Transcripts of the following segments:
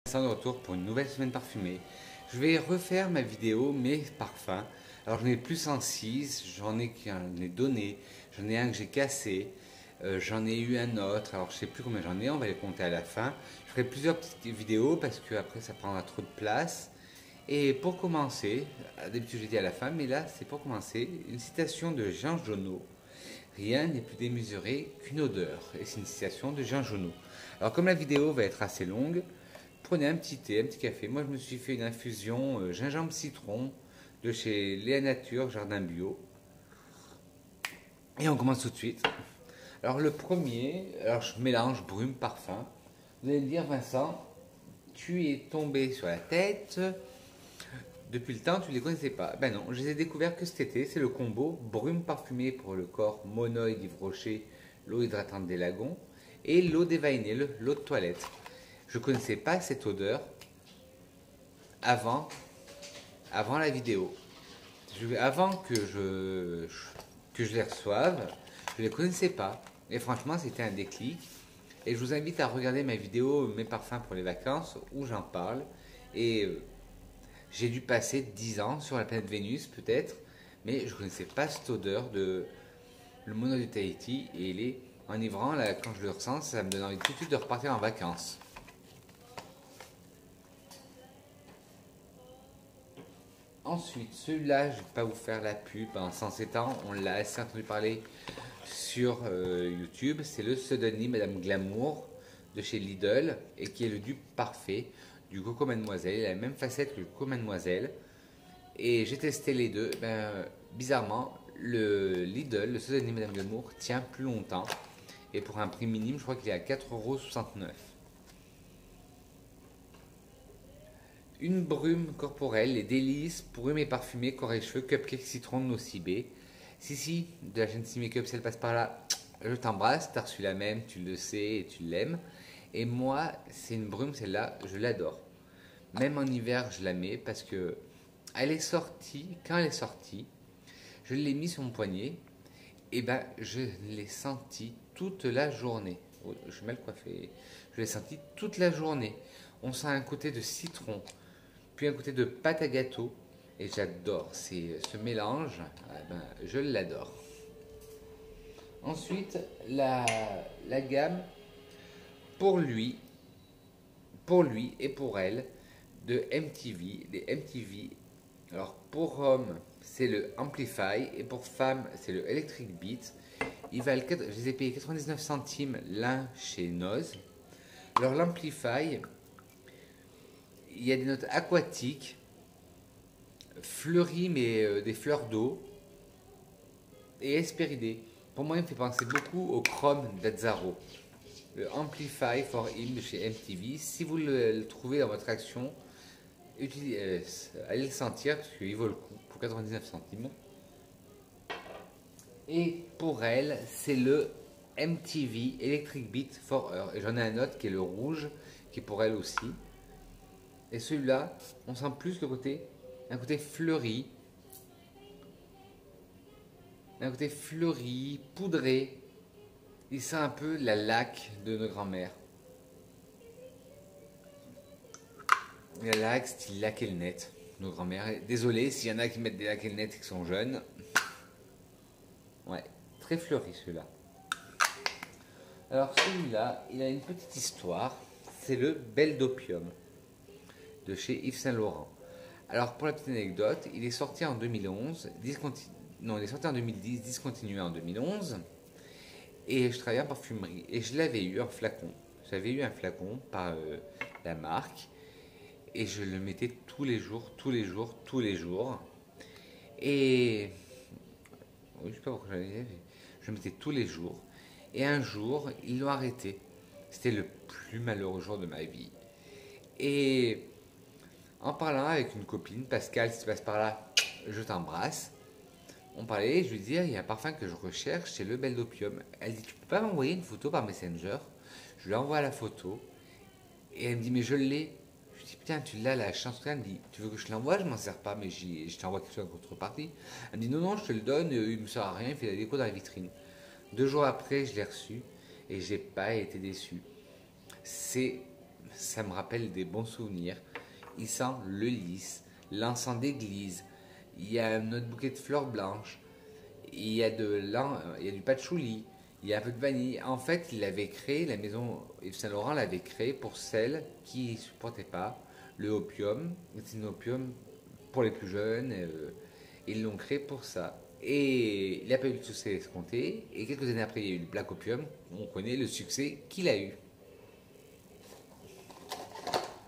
De retour pour une nouvelle semaine parfumée. Je vais refaire ma vidéo mes parfums. Alors j'en ai plus 106, j'en ai donné, j'en ai un que j'ai cassé, j'en ai eu un autre, alors je sais plus combien j'en ai, on va les compter à la fin. Je ferai plusieurs petites vidéos parce que après ça prendra trop de place. Et pour commencer, d'habitude j'ai dit à la fin, mais là c'est pour commencer, une citation de Jean Genot. Rien n'est plus démesuré qu'une odeur. Et c'est une citation de Jean Genot. Alors comme la vidéo va être assez longue, prenez un petit thé, un petit café. Moi, je me suis fait une infusion gingembre citron de chez Léa Nature, Jardin Bio. Et on commence tout de suite. Alors, le premier, alors je mélange brume, parfum. Vous allez me dire, Vincent, tu es tombé sur la tête. Depuis le temps, tu ne les connaissais pas. Ben non, je les ai découverts que cet été. C'est le combo brume parfumée pour le corps, monoïde d'Yves Rocher, l'eau hydratante des lagons et l'eau déveinée, l'eau de toilette. Je ne connaissais pas cette odeur avant, avant la vidéo. Avant que je les reçoive, je ne les connaissais pas. Et franchement, c'était un déclic. Et je vous invite à regarder ma vidéo Mes parfums pour les vacances où j'en parle. Et j'ai dû passer 10 ans sur la planète Vénus peut-être, mais je ne connaissais pas cette odeur de le mono de Tahiti. Et il est enivrant, là, quand je le ressens, ça me donne envie tout de suite de repartir en vacances. Ensuite, celui-là, je ne vais pas vous faire la pub, en 107 ans, on l'a assez entendu parler sur YouTube. C'est le pseudonyme Madame Glamour de chez Lidl et qui est le dupe parfait du Coco Mademoiselle. Il a la même facette que le Coco Mademoiselle. Et j'ai testé les deux. Ben, bizarrement, le Lidl, le pseudonyme Madame Glamour, tient plus longtemps. Et pour un prix minime, je crois qu'il est à 4,69 €. Une brume corporelle, les délices, brume et parfumée, corps et cheveux, cupcake citron de Nocibé. Si, de la chaîne C Makeup, si elle passe par là, je t'embrasse, t'as reçu la même, tu le sais et tu l'aimes. Et moi, c'est une brume, celle-là, je l'adore. Même en hiver, je la mets parce que elle est sortie, quand elle est sortie, je l'ai mis sur mon poignet, et ben je l'ai senti toute la journée. Oh, je suis mal coiffé. Je l'ai senti toute la journée. On sent un côté de citron, puis un côté de pâte à gâteau. Et j'adore ce mélange, ben, je l'adore. Ensuite, la gamme pour lui et pour elle, de MTV. Les MTV, alors pour homme, c'est le Amplify et pour femme, c'est le Electric Beat. Je les ai payés 99 centimes l'un chez Noz. Alors l'Amplify, il y a des notes aquatiques, fleuries mais des fleurs d'eau et hespéridées. Pour moi, il me fait penser beaucoup au Chrome d'Azzaro. Le Amplify for Him de chez MTV. Si vous le trouvez dans votre action, allez le sentir parce qu'il vaut le coup pour 99 centimes. Et pour elle, c'est le MTV Electric Beat for Her. Et j'en ai un autre qui est le rouge, qui est pour elle aussi. Et celui-là, on sent plus un côté fleuri. Un côté fleuri, poudré. Il sent un peu la laque de nos grands-mères. La laque, style laque et le net, nos grands-mères. Désolé s'il y en a qui mettent des laques et le net et qui sont jeunes. Ouais, très fleuri celui-là. Alors celui-là, il a une petite histoire. C'est le Belle d'Opium de chez Yves Saint Laurent. Alors pour la petite anecdote, il est sorti en 2011, il est sorti en 2010, discontinué en 2011. Et je travaillais en parfumerie et je l'avais eu en flacon. J'avais eu un flacon par la marque et je le mettais tous les jours. Et oui, je sais pas pourquoi je le mettais tous les jours. Et un jour, ils l'ont arrêté. C'était le plus malheureux jour de ma vie. Et en parlant avec une copine, Pascal, si tu passes par là, je t'embrasse. On parlait, je lui dis, il y a un parfum que je recherche, c'est le Belle d'Opium. Elle dit, tu peux pas m'envoyer une photo par Messenger? Je lui envoie la photo et elle me dit, mais je l'ai. Je lui dis, putain, tu l'as la chance. Elle me dit, tu veux que je l'envoie? Je m'en sers pas, mais je t'envoie quelque chose en contrepartie. Elle me dit, non, je te le donne, il me sert à rien, il fait la déco dans la vitrine. 2 jours après, je l'ai reçu et j'ai pas été déçu. C'est ça me rappelle des bons souvenirs. Il sent le lys, l'encens d'église. Il y a un autre bouquet de fleurs blanches. Il y a du patchouli. Il y a un peu de vanille. En fait, il avait créé, la maison Yves Saint Laurent l'avait créé pour celles qui ne supportaient pas le opium. C'est un opium pour les plus jeunes. Ils l'ont créé pour ça. Et il n'a pas eu le succès escompté. Et quelques années après, il y a eu le Black Opium. On connaît le succès qu'il a eu.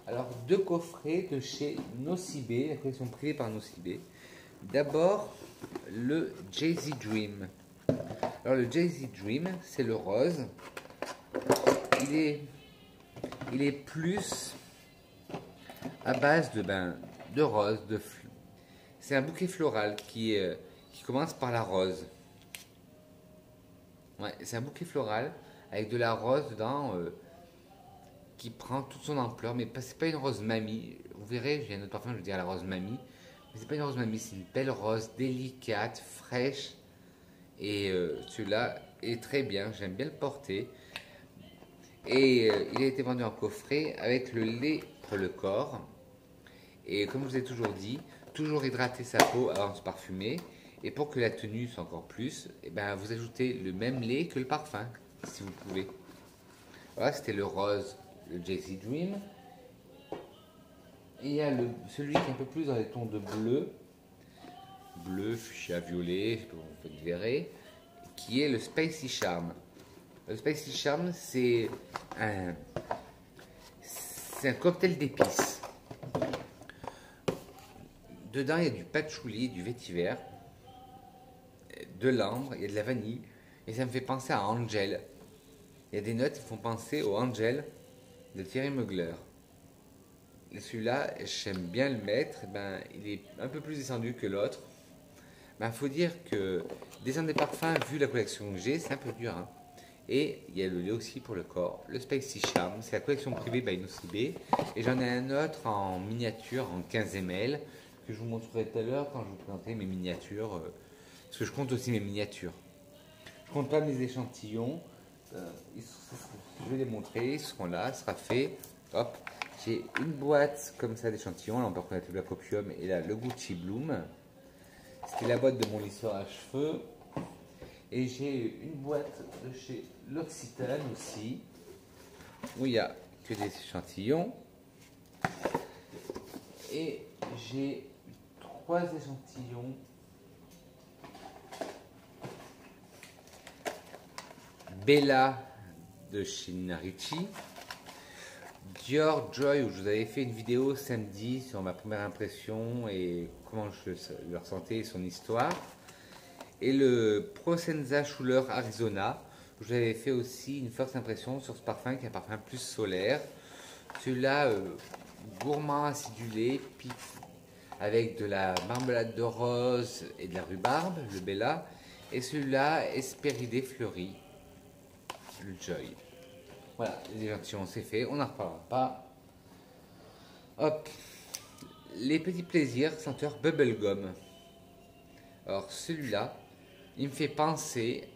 Alors, deux coffrets de chez Nocibé, la collection privée par Nocibé. D'abord, le Jay-Z Dream. Alors, le Jay-Z Dream, c'est le rose. Il est plus à base de rose, c'est un bouquet floral qui commence par la rose. Ouais, c'est un bouquet floral avec de la rose dedans qui prend toute son ampleur, mais c'est pas une rose mamie. Vous verrez, j'ai un autre parfum, je vais dire la rose mamie. Mais c'est pas une rose mamie, c'est une belle rose délicate, fraîche. Et celui-là est très bien, j'aime bien le porter. Et il a été vendu en coffret avec le lait pour le corps. Et comme je vous ai toujours dit, toujours hydrater sa peau avant de se parfumer. Et pour que la tenue soit encore plus, eh ben, vous ajoutez le même lait que le parfum, si vous pouvez. Voilà, c'était le rose, le Jay-Z Dream. Et il y a celui qui est un peu plus dans les tons de bleu, fuchsia, violet, vous verrez, qui est le Spicy Charm. Le Spicy Charm, c'est un cocktail d'épices. Dedans, il y a du patchouli, du vétiver, de l'ambre, il y a de la vanille, et ça me fait penser à Angel. Il y a des notes qui font penser au Angel de Thierry Mugler. Et celui-là, j'aime bien le mettre, il est un peu plus descendu que l'autre. Faut dire que descendre des parfums, vu la collection que j'ai, c'est un peu dur. Hein. Et il y a le lait aussi pour le corps, le Spicy Charm, c'est la collection privée by Nocibé. Et j'en ai un autre en miniature, en 15 ml, que je vous montrerai tout à l'heure quand je vous présenterai mes miniatures. Parce que je compte aussi mes miniatures. Je compte pas mes échantillons. Je vais les montrer, ils seront là, ce sera fait. Hop, j'ai une boîte comme ça d'échantillons. Là, on peut reconnaître le Black Opium et là, le Gucci Bloom. C'était la boîte de mon lisseur à cheveux. Et j'ai une boîte de chez L'Occitane aussi, où il n'y a que des échantillons. Et j'ai 3 échantillons Bella de chez Nina Ricci, Dior Joy, où je vous avais fait une vidéo samedi sur ma première impression et comment je le ressentais et son histoire. Et le Prosenza Schuller Arizona, où j'avais fait aussi une forte impression sur ce parfum qui est un parfum plus solaire. Celui-là, gourmand acidulé, avec de la marmelade de rose et de la rhubarbe, le Bella. Et celui-là, Hespéridé fleuri, le Joy. Voilà, les échantillons c'est fait, on n'en reparlera pas. Hop, les petits plaisirs senteurs bubblegum. Alors celui-là, il me fait penser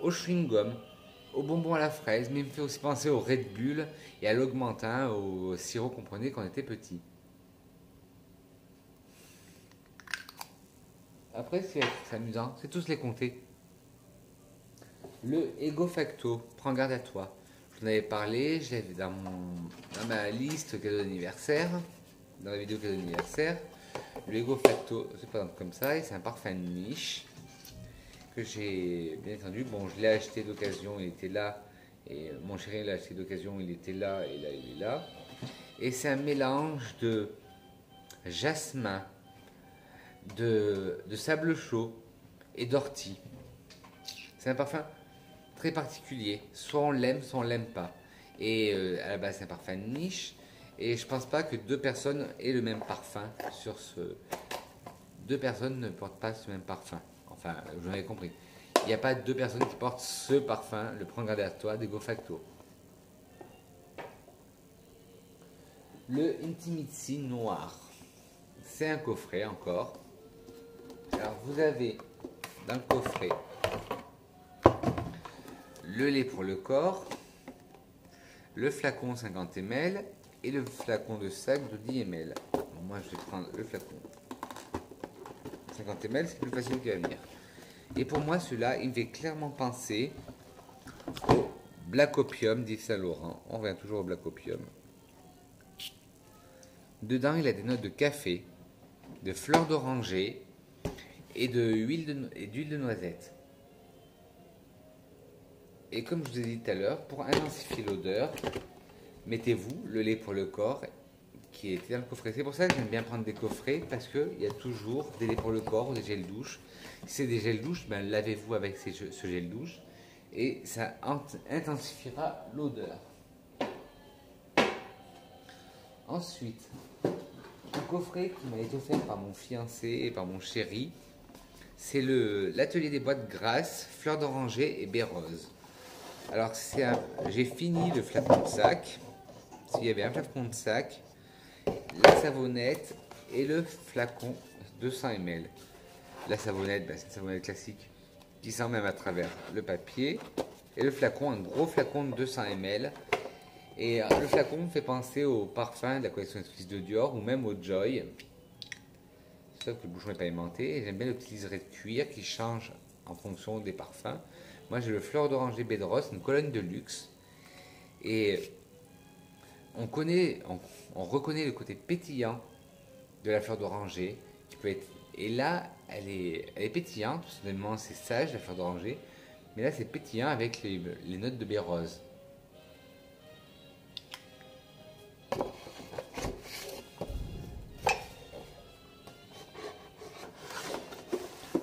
au chewing-gum, au bonbon à la fraise, mais il me fait aussi penser au Red Bull et à l'Augmentin, au sirop qu'on prenait quand on était petit. Après, c'est amusant, c'est tous les compter. Le Ego Facto, prends garde à toi. Je vous en avais parlé, je l'avais dans ma liste cadeau d'anniversaire, dans la vidéo cadeau d'anniversaire. Le Ego Facto se présente comme ça et c'est un parfum de niche que j'ai bien entendu. Bon, je l'ai acheté d'occasion, il était là. Et mon chéri l'a acheté d'occasion, il était là et là il est là. Et c'est un mélange de jasmin, de sable chaud et d'ortie. C'est un parfum très particulier. Soit on l'aime, soit on l'aime pas. Et à la base, c'est un parfum de niche. Et je pense pas que 2 personnes aient le même parfum sur ce. 2 personnes ne portent pas ce même parfum. Enfin, vous avez compris. Il n'y a pas 2 personnes qui portent ce parfum, le Prends garde à toi d'Ego Facto. Le Intimacy noir. C'est un coffret encore. Alors vous avez dans le coffret le lait pour le corps, le flacon 50 ml et le flacon de sac de 10 ml. Bon, moi je vais prendre le flacon 50 ml, c'est plus facile qu'à venir. Et pour moi celui-là il me fait clairement penser au Black Opium d'Yves Saint Laurent. On revient toujours au Black Opium. Dedans il a des notes de café, de fleurs d'oranger et d'huile de noisette. Et comme je vous ai dit tout à l'heure, pour intensifier l'odeur, mettez-vous le lait pour le corps qui est dans le coffret. C'est pour ça que j'aime bien prendre des coffrets parce qu'il y a toujours des laits pour le corps ou des gels douche. Si c'est des gels douche, ben, lavez-vous avec ce gel douche et ça intensifiera l'odeur. Ensuite, un coffret qui m'a été offert par mon fiancé et par mon chéri, c'est l'atelier des boîtes grasses, fleurs d'oranger et baie rose. Alors j'ai fini le flacon de sac. S'il y avait un flacon de sac, la savonnette et le flacon 200 ml. La savonnette, c'est une savonnette classique qui sent même à travers le papier. Et le flacon, un gros flacon de 200 ml. Et le flacon me fait penser au parfum de la collection exclusive de Dior ou même au Joy. Sauf que le bouchon n'est pas aimanté. J'aime bien le petit liseré de cuir qui change en fonction des parfums. Moi j'ai le fleur d'oranger baie de rose, une colonne de luxe. Et on reconnaît le côté pétillant de la fleur d'oranger. Et là, elle est pétillante, personnellement c'est sage la fleur d'oranger. Mais là c'est pétillant avec les notes de baie rose.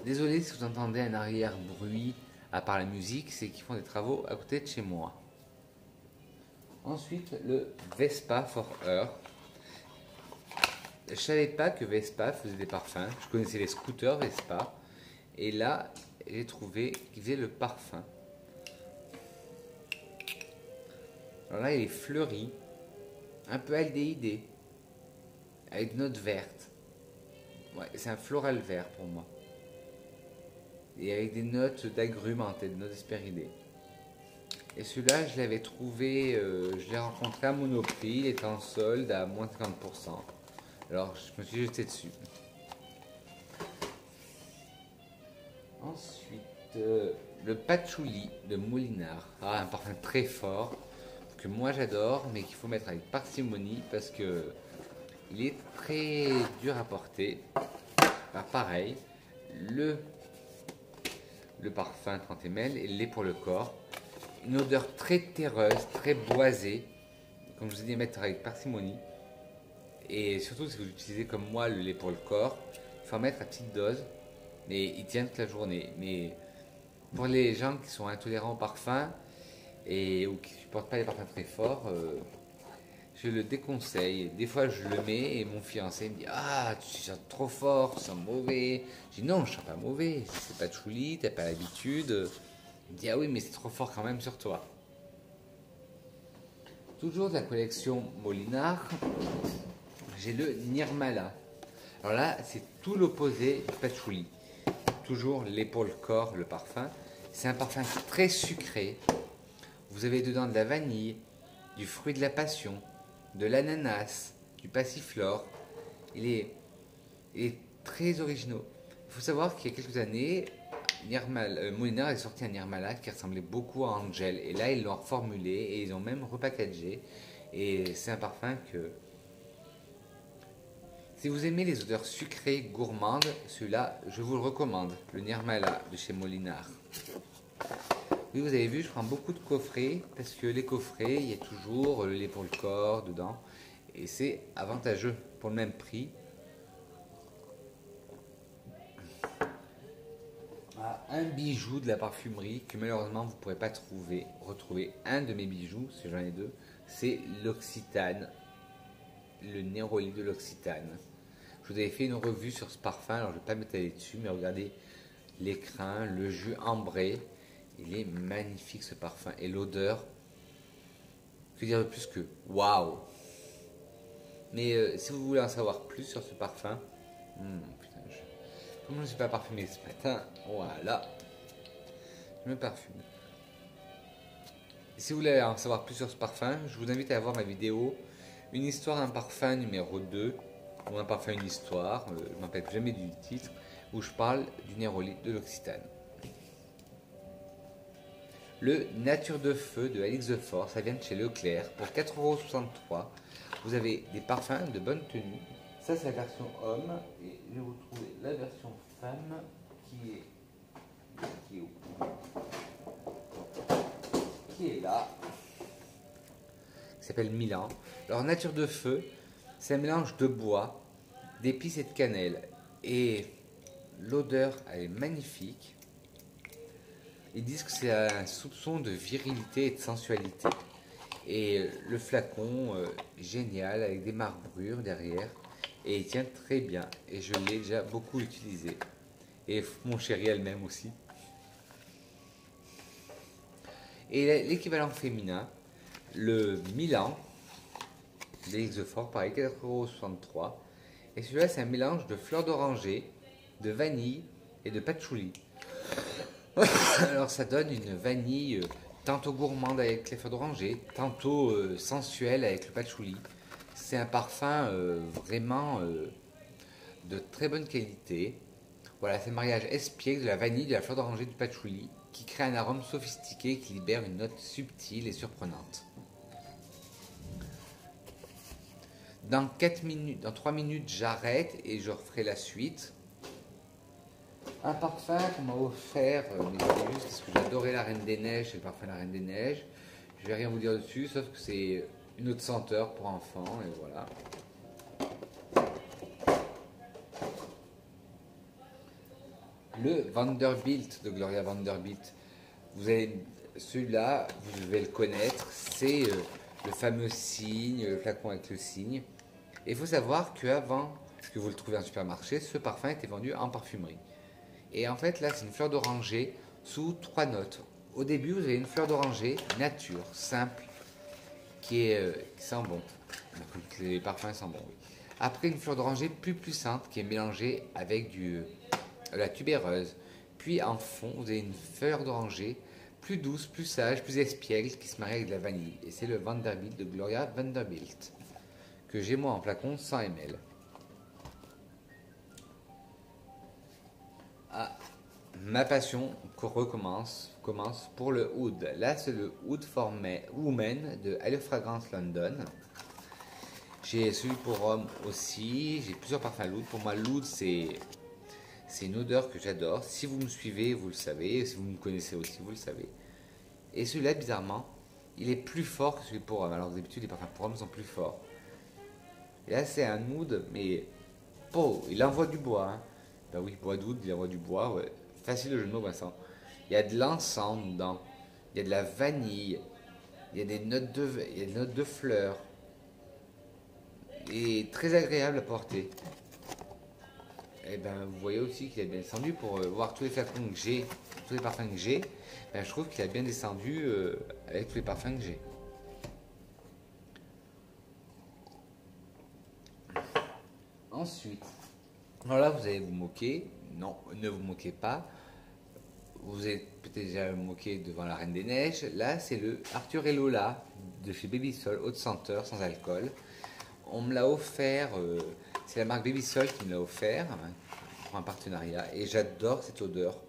Désolé si vous entendez un arrière-bruit à part la musique, c'est qu'ils font des travaux à côté de chez moi. Ensuite, le Vespa for Her. Je ne savais pas que Vespa faisait des parfums. Je connaissais les scooters Vespa. Et là, j'ai trouvé qu'ils faisaient le parfum. Alors là, il est fleuri, un peu aldéhyde, avec des notes vertes. Ouais, c'est un floral vert pour moi. Et avec des notes d'agrumes en tête, des notes d'hespéridés. Et celui-là, je l'avais trouvé, je l'ai rencontré à Monoprix, il était en solde à moins de 50%. Alors, je me suis jeté dessus. Ensuite, le patchouli de Molinard. Ah, un parfum très fort, que moi j'adore, mais qu'il faut mettre avec parcimonie parce que il est très dur à porter. Alors, pareil, le parfum 30 ml et le lait pour le corps. Une odeur très terreuse, très boisée. Comme je vous ai dit, mettre avec parcimonie. Et surtout, si vous utilisez comme moi le lait pour le corps, il faut en mettre à petite dose. Mais il tient toute la journée. Mais pour les gens qui sont intolérants au parfum ou qui ne supportent pas les parfums très forts, je le déconseille. Des fois, je le mets et mon fiancé me dit: ah, tu sens trop fort, tu sens mauvais. Je dis: non, je ne sens pas mauvais. C'est pas de chouli, tu n'as pas l'habitude. Il me dit: ah oui, mais c'est trop fort quand même sur toi. Toujours de la collection Molinard, j'ai le Nirmala. Alors là, c'est tout l'opposé du patchouli. Toujours lait pour le corps, le parfum. C'est un parfum très sucré. Vous avez dedans de la vanille, du fruit de la passion, de l'ananas, du passiflore. Il est très original. Il faut savoir qu'il y a quelques années, Molinard est sorti un Nirmala qui ressemblait beaucoup à Angel. Et là, ils l'ont reformulé et ils ont même repackagé. Et c'est un parfum que... Si vous aimez les odeurs sucrées, gourmandes, celui-là, je vous le recommande. Le Nirmala de chez Molinard. Oui, vous avez vu, je prends beaucoup de coffrets parce que les coffrets, il y a toujours le lait pour le corps dedans. Et c'est avantageux pour le même prix. Un bijou de la parfumerie que malheureusement vous ne pourrez pas retrouver. Un de mes bijoux, si j'en ai deux, c'est l'Occitane, le Neroli de l'Occitane. Je vous avais fait une revue sur ce parfum, alors je ne vais pas m'étaler dessus, mais regardez l'écrin, le jus ambré, il est magnifique ce parfum. Et l'odeur, que dire de plus que waouh! Mais si vous voulez en savoir plus sur ce parfum, putain, comme je ne suis pas parfumé ce matin, voilà, je me parfume. Si vous voulez en savoir plus sur ce parfum, je vous invite à voir ma vidéo Une histoire d'un parfum numéro 2, ou un parfum une histoire, je ne me rappelle plus jamais du titre, où je parle du néroli de l'Occitane. Le Nature de Feu de Alix The Force, ça vient de chez Leclerc pour 4,63 €. Vous avez des parfums de bonne tenue. Ça, c'est la version homme. Et je vais vous trouver la version femme qui est où? Qui est là. Qui s'appelle Milan. Alors, Nature de Feu, c'est un mélange de bois, d'épices et de cannelle. Et l'odeur, elle est magnifique. Ils disent que c'est un soupçon de virilité et de sensualité. Et le flacon, génial, avec des marbrures derrière. Et il tient très bien. Et je l'ai déjà beaucoup utilisé. Et mon chéri elle-même aussi. Et l'équivalent féminin, le Milan, d'Alix The Force, pareil, 4,63 €. Et celui-là, c'est un mélange de fleurs d'oranger, de vanille et de patchouli. Alors ça donne une vanille tantôt gourmande avec les fleurs d'oranger, tantôt sensuelle avec le patchouli. C'est un parfum vraiment de très bonne qualité. Voilà, c'est le mariage espiègle de la vanille, de la fleur d'oranger et du patchouli qui crée un arôme sophistiqué qui libère une note subtile et surprenante. Dans 3 minutes, j'arrête et je referai la suite. Un parfum qu'on m'a offert, mes amis, parce que j'adorais la Reine des Neiges, c'est le parfum de la Reine des Neiges. Je vais rien vous dire dessus, sauf que c'est une autre senteur pour enfants, et voilà. Le Vanderbilt de Gloria Vanderbilt. Celui-là, vous devez le connaître, c'est le fameux cygne, le flacon avec le cygne. Et il faut savoir qu'avant que vous le trouvez en supermarché, ce parfum était vendu en parfumerie. Et en fait, là, c'est une fleur d'oranger sous 3 notes. Au début, vous avez une fleur d'oranger nature, simple, qui sent bon. Les parfums sentent bon, oui. Après, une fleur d'oranger plus puissante, qui est mélangée avec la tubéreuse. Puis, en fond, vous avez une fleur d'oranger plus douce, plus sage, plus espiègle, qui se marie avec de la vanille. Et c'est le Vanderbilt de Gloria Vanderbilt, que j'ai moi en flacon 100 ml. Ah, ma passion commence pour le oud. Là, c'est le Oud for Women de Hello Fragrance London. J'ai celui pour homme aussi. J'ai plusieurs parfums l'oud. Pour moi, l'oud, c'est une odeur que j'adore. Si vous me suivez, vous le savez. Si vous me connaissez aussi, vous le savez. Et celui-là, bizarrement, il est plus fort que celui pour homme. Alors, d'habitude, les parfums pour homme sont plus forts. Et là, c'est un oud, mais il envoie du bois. Hein. Ben oui, bois d'oud, il envoie du bois. Ouais. Facile le jeu de mots, Vincent. Il y a de l'encens dedans. Il y a de la vanille. Il y a des notes de fleurs. Et très agréable à porter. Et ben, vous voyez aussi qu'il a bien descendu pour voir tous les flacons que j'ai, tous les parfums que j'ai. Ben, je trouve qu'il a bien descendu avec tous les parfums que j'ai. Ensuite, alors là, vous allez vous moquer. Non, ne vous moquez pas. Vous êtes peut-être déjà moqué devant la Reine des Neiges. Là, c'est le Arthur et Lola de chez Baby Sol, haute senteur, sans alcool. On me l'a offert, c'est la marque Baby Sol qui me l'a offert pour un partenariat. Et j'adore cette odeur.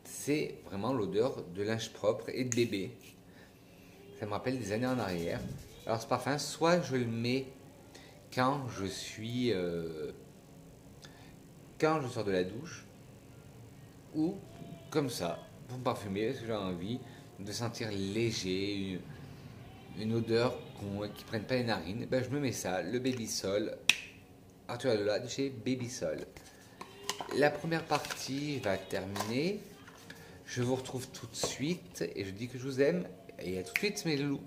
C'est vraiment l'odeur de linge propre et de bébé. Ça me rappelle des années en arrière. Alors ce parfum, soit je le mets quand je sors de la douche, ou comme ça, pour me parfumer, parce que j'ai envie de sentir léger, une odeur qui ne prenne pas les narines. Ben, je me mets ça, le Baby Sol, Arthur et Lola de chez Baby Sol. La première partie va terminer. Je vous retrouve tout de suite et je dis que je vous aime. Et à tout de suite mes loulous.